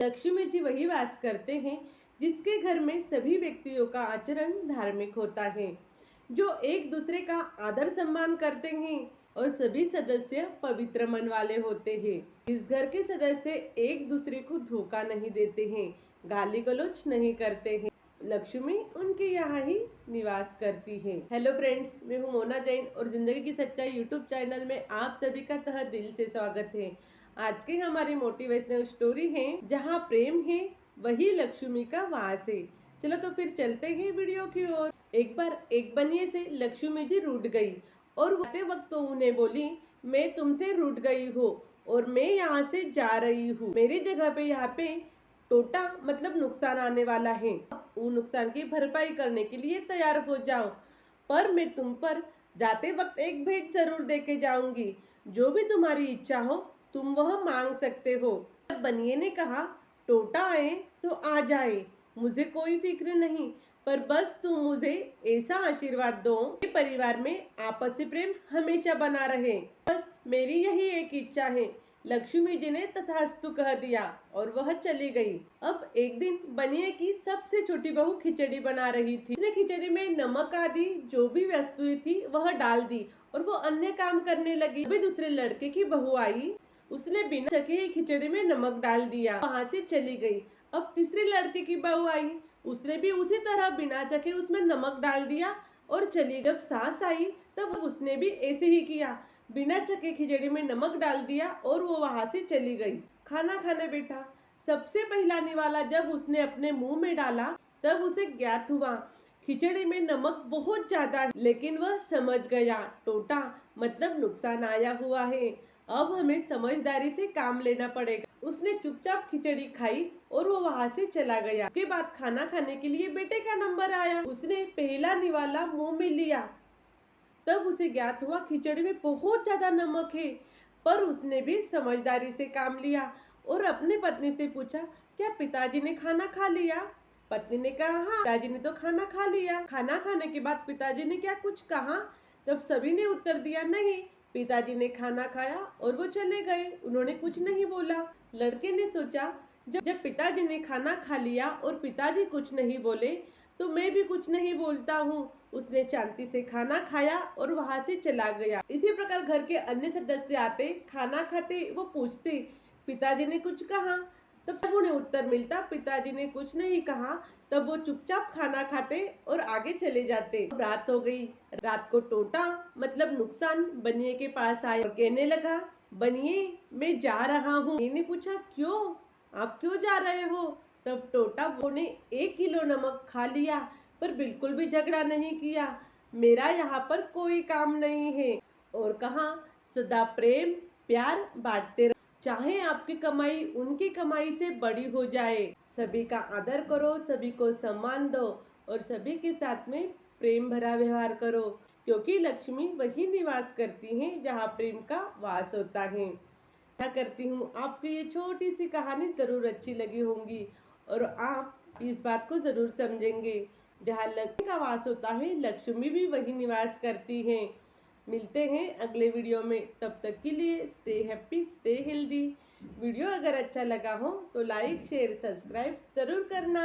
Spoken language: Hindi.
लक्ष्मी जी वही वास करते हैं जिसके घर में सभी व्यक्तियों का आचरण धार्मिक होता है, जो एक दूसरे का आदर सम्मान करते हैं और सभी सदस्य पवित्र मन वाले होते हैं। इस घर के सदस्य एक दूसरे को धोखा नहीं देते हैं, गाली गलौज नहीं करते हैं। लक्ष्मी उनके यहाँ ही निवास करती है। हेलो फ्रेंड्स, मैं हूँ मोना जैन और जिंदगी की सच्चाई यूट्यूब चैनल में आप सभी का तहे दिल से स्वागत है। आज की हमारी मोटिवेशनल स्टोरी है, जहाँ प्रेम है वही लक्ष्मी का वास है। चलो तो फिर चलते हैं वीडियो की ओर। एक बार एक बनिए से लक्ष्मी जी रूठ गई और आते वक्त तो उन्हें बोली, मैं तुमसे रूठ गई हूँ और मैं यहाँ से जा रही हूँ। मेरी जगह पे यहाँ पे टोटा मतलब नुकसान आने वाला है। वो नुकसान की भरपाई करने के लिए तैयार हो जाओ, पर मैं तुम पर जाते वक्त एक भेंट जरूर देके जाऊंगी। जो भी तुम्हारी इच्छा हो तुम वह मांग सकते हो। बनिए ने कहा, टोटा आए तो आ जाए, मुझे कोई फिक्र नहीं, पर बस तुम मुझे ऐसा आशीर्वाद दो कि परिवार में आपसी प्रेम हमेशा बना रहे। बस मेरी यही एक इच्छा है। लक्ष्मी जी ने तथास्तु कह दिया और वह चली गई। अब एक दिन बनिए की सबसे छोटी बहू खिचड़ी बना रही थी। उसने खिचड़ी में नमक आदि जो भी वस्तुएं थी वह डाल दी और वो अन्य काम करने लगी। अभी दूसरे लड़के की बहू आई, उसने बिना चखे खिचड़ी में नमक डाल दिया, वहां से चली गई। अब तीसरे लड़के की बहू आई, उसने भी उसी तरह बिना चखे उसमें नमक डाल दिया और चली। जब सास आई तब उसने भी ऐसे ही किया, बिना चखे खिचड़ी में नमक डाल दिया और वो वहां से चली गई। खाना खाने बैठा, सबसे पहला निवाला जब उसने अपने मुंह में डाला तब उसे ज्ञात हुआ खिचड़ी में नमक बहुत ज्यादा है, लेकिन वह समझ गया टोटा मतलब नुकसान आया हुआ है। अब हमें समझदारी से काम लेना पड़ेगा। उसने चुपचाप खिचड़ी खाई और वो वहां से चला गया। उसके बाद खाना खाने के लिए बेटे का नंबर आया। उसने पहला निवाला मुंह में लिया, तब उसे ज्ञात हुआ खिचड़ी में बहुत ज्यादा नमक है, पर उसने भी समझदारी से काम लिया और अपनी पत्नी से पूछा, क्या पिताजी ने खाना खा लिया? पत्नी ने कहा, हाँ पिताजी ने तो खाना खा लिया। खाना खाने के बाद पिताजी ने क्या कुछ कहा? तब सभी ने उत्तर दिया, नहीं, पिताजी ने खाना खाया और वो चले गए, उन्होंने कुछ नहीं बोला। लड़के ने सोचा, जब पिताजी ने खाना खा लिया और पिताजी कुछ नहीं बोले तो मैं भी कुछ नहीं बोलता हूँ। उसने शांति से खाना खाया और वहां से चला गया। इसी प्रकार घर के अन्य सदस्य आते, खाना खाते, वो पूछते, पिताजी ने कुछ कहा? तब उन्हें उत्तर मिलता, पिताजी ने कुछ नहीं कहा। तब वो चुपचाप खाना खाते और आगे चले जाते। रात हो गई। रात को टोटा मतलब नुकसान बनिए के पास आया और कहने लगा, बनिए मैं जा रहा हूँ। ने पूछा, क्यों, आप क्यों जा रहे हो? तब टोटा ने 1 किलो नमक खा लिया पर बिल्कुल भी झगड़ा नहीं किया। मेरा यहाँ पर कोई काम नहीं है। और कहा, सदा प्रेम प्यार बांटते रहो, चाहे आपकी कमाई उनकी कमाई से बड़ी हो जाए। सभी का आदर करो, सभी को सम्मान दो और सभी के साथ में प्रेम भरा व्यवहार करो, क्योंकि लक्ष्मी वही निवास करती हैं जहाँ प्रेम का वास होता है। आशा करती हूँ आपको ये छोटी सी कहानी जरूर अच्छी लगी होंगी और आप इस बात को जरूर समझेंगे। जहाँ लक्ष्मी का वास होता है, लक्ष्मी भी वही निवास करती हैं। मिलते हैं अगले वीडियो में, तब तक के लिए stay happy, stay healthy. Video अगर अच्छा लगा हो तो लाइक शेयर सब्सक्राइब जरूर करना।